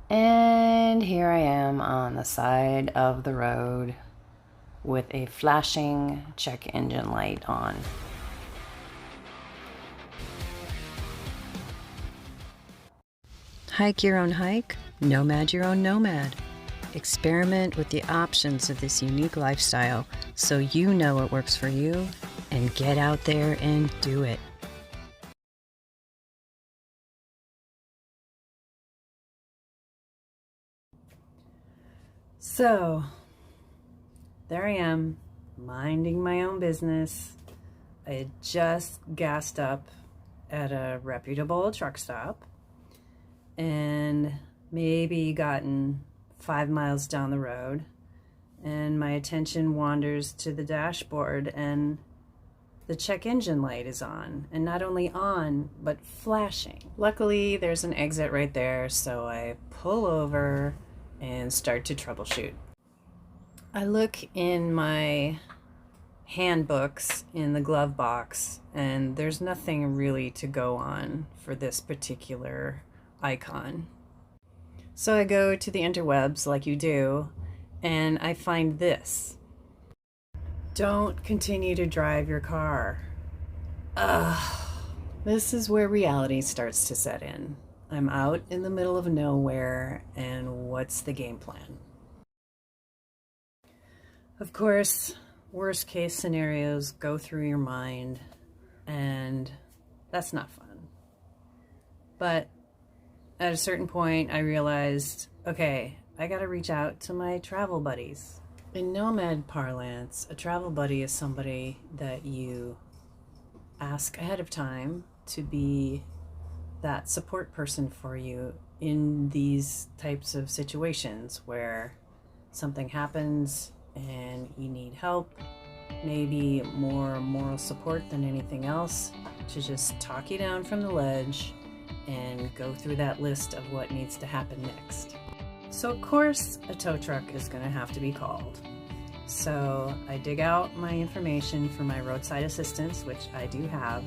And here I am on the side of the road with a flashing check engine light on. Hike your own hike, nomad your own nomad. Experiment with the options of this unique lifestyle so you know what works for you, and get out there and do it. So, there I am, minding my own business. I had just gassed up at a reputable truck stop and maybe gotten 5 miles down the road, and my attention wanders to the dashboard and the check engine light is on, and not only on, but flashing. Luckily, there's an exit right there, so I pull over and start to troubleshoot. I look in my handbooks in the glove box, and there's nothing really to go on for this particular icon. So I go to the interwebs like you do, and I find this. Don't continue to drive your car. This is where reality starts to set in. I'm out in the middle of nowhere, and what's the game plan? Of course, worst case scenarios go through your mind, and that's not fun. But at a certain point, I realized, okay, I gotta reach out to my travel buddies. In nomad parlance, a travel buddy is somebody that you ask ahead of time to be that support person for you in these types of situations where something happens and you need help, maybe more moral support than anything else, to just talk you down from the ledge and go through that list of what needs to happen next. So of course a tow truck is going to have to be called. So I dig out my information for my roadside assistance, which I do have,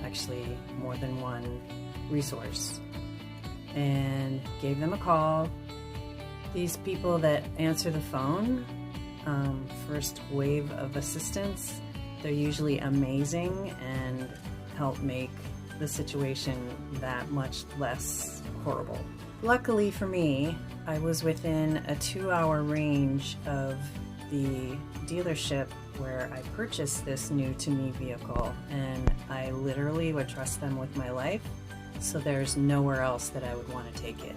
actually more than one resource, and gave them a call. These people that answer the phone, first wave of assistance, they're usually amazing and help make the situation that much less horrible. Luckily for me, I was within a 2-hour range of the dealership where I purchased this new to me vehicle, and I literally would trust them with my life, so there's nowhere else that I would want to take it.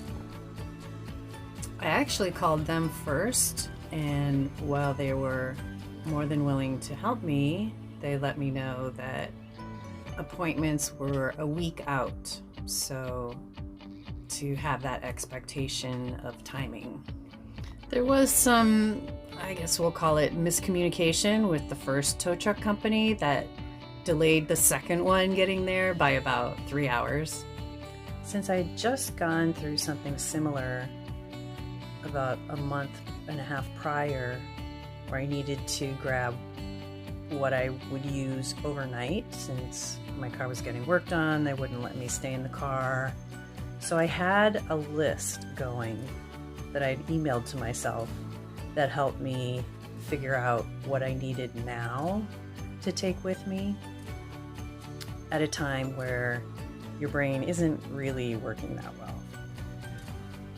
I actually called them first, and while they were more than willing to help me, they let me know that appointments were a week out, so to have that expectation of timing. There was some, I guess we'll call it, miscommunication with the first tow truck company that delayed the second one getting there by about 3 hours. Since I'd just gone through something similar about a month and a half prior, where I needed to grab what I would use overnight since my car was getting worked on, they wouldn't let me stay in the car. So I had a list going that I'd emailed to myself that helped me figure out what I needed now to take with me at a time where your brain isn't really working that well.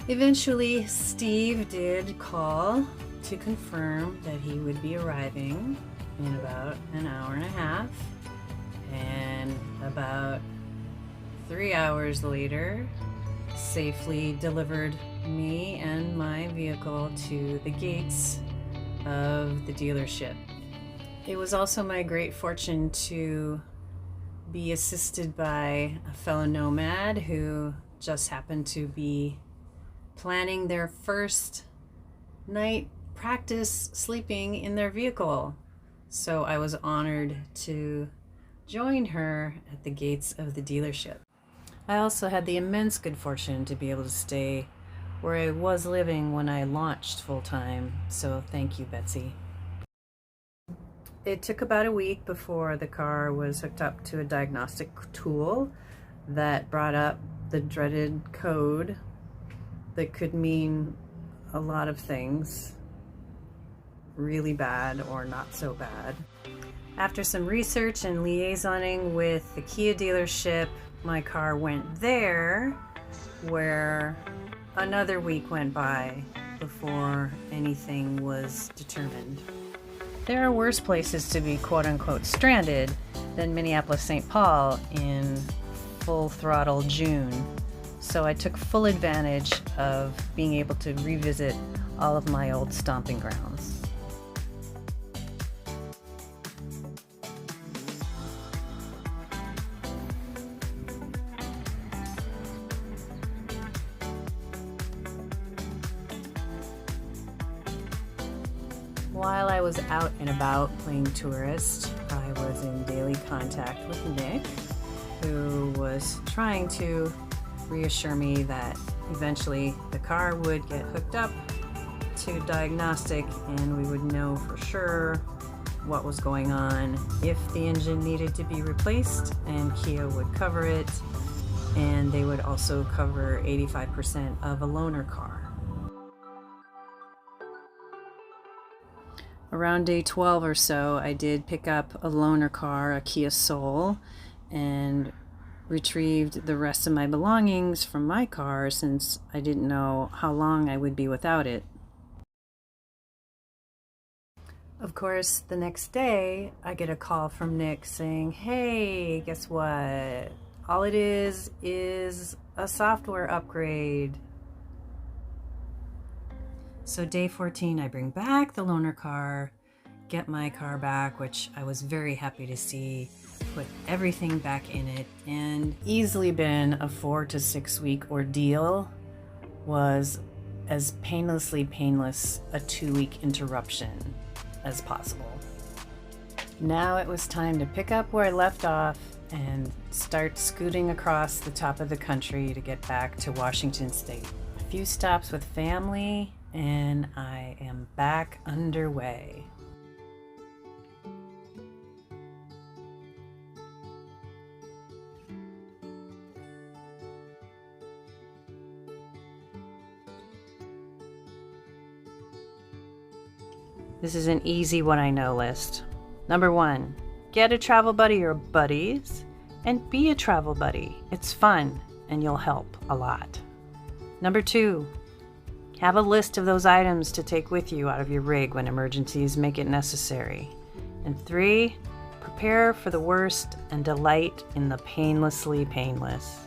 Eventually, Steve did call to confirm that he would be arriving in about an hour and a half, and about 3 hours later, safely delivered me and my vehicle to the gates of the dealership. It was also my great fortune to be assisted by a fellow nomad who just happened to be planning their first night practice sleeping in their vehicle. So I was honored to join her at the gates of the dealership. I also had the immense good fortune to be able to stay where I was living when I launched full-time, so thank you, Betsy. It took about a week before the car was hooked up to a diagnostic tool that brought up the dreaded code that could mean a lot of things, really bad or not so bad. After some research and liaisoning with the Kia dealership, my car went there, where another week went by before anything was determined. There are worse places to be quote-unquote stranded than Minneapolis-St. Paul in full throttle June. So I took full advantage of being able to revisit all of my old stomping grounds. While I was out and about playing tourist, I was in daily contact with Nick, who was trying to reassure me that eventually the car would get hooked up to diagnostic and we would know for sure what was going on, if the engine needed to be replaced, and Kia would cover it, and they would also cover 85% of a loaner car. Around day 12 or so, I did pick up a loaner car, a Kia Soul, and retrieved the rest of my belongings from my car since I didn't know how long I would be without it. Of course, the next day, I get a call from Nick saying, "Hey, guess what? All it is a software upgrade." So day 14, I bring back the loaner car, get my car back, which I was very happy to see, put everything back in it, and easily been a 4 to 6 week ordeal, was as painlessly painless a 2-week interruption as possible. Now it was time to pick up where I left off and start scooting across the top of the country to get back to Washington State. A few stops with family, and I am back underway. This is an easy what I know list. Number 1, get a travel buddy or buddies and be a travel buddy. It's fun and you'll help a lot. Number 2, have a list of those items to take with you out of your rig when emergencies make it necessary. And 3, prepare for the worst and delight in the painlessly painless.